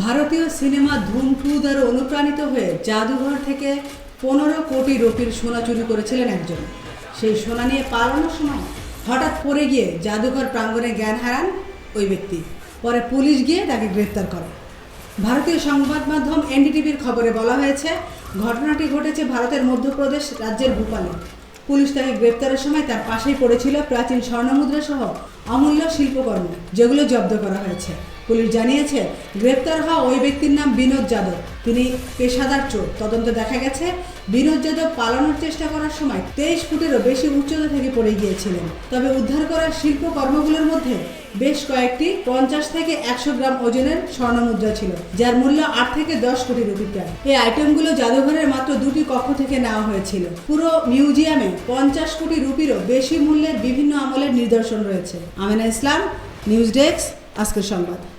ভারতীয় সিনেমা ধুম 2 দ্বারা অনুপ্রাণিত হয়ে জাদুঘর থেকে 15 কোটি রুপির সোনা চুরি করেছিলেন একজন। সেই সোনা নিয়ে পালানোর সময় হঠাৎ পড়ে গিয়ে জাদুঘর প্রাঙ্গণে জ্ঞান হারান ওই ব্যক্তি। পরে পুলিশ গিয়ে তাকে গ্রেফতার করে। ভারতীয় সংবাদ মাধ্যম এনডিটিভির খবরে বলা হয়েছে, ঘটনাটি ঘটেছে ভারতের মধ্যপ্রদেশ রাজ্যের ভোপালে। পুলিশ তাকে গ্রেপ্তারের সময় তার পাশেই পড়েছিল প্রাচীন স্বর্ণমুদ্রা সহ অমূল্য শিল্পকর্ম, যেগুলো জব্দ করা হয়েছে। পুলিশ জানিয়েছে, গ্রেপ্তার হওয়া ওই ব্যক্তির নাম বিনোদ যাদব। তিনি পেশাদার চোর। তদন্তে দেখা গেছে, বিনোদ যাদব পালানোর চেষ্টা করার সময় 23 ফুটেরও বেশি উচ্চতা থেকে পড়ে গিয়েছিলেন। তবে উদ্ধার করা শিল্পকর্মগুলোর মধ্যে বেশ কয়েকটি 50 থেকে 100 গ্রাম ওজনের স্বর্ণমুদ্রা ছিল, যার মূল্য 8 থেকে 10 কোটি রুপি প্রায়। এই আইটেমগুলো জাদুঘরের মাত্র 2টি কক্ষ থেকে নেওয়া হয়েছিল। পুরো মিউজিয়ামে 50 কোটি রুপিরও বেশি মূল্যের বিভিন্ন আমলের নিদর্শন রয়েছে। আমিনা ইসলাম, নিউজ ডেস্ক, আজকের সংবাদ।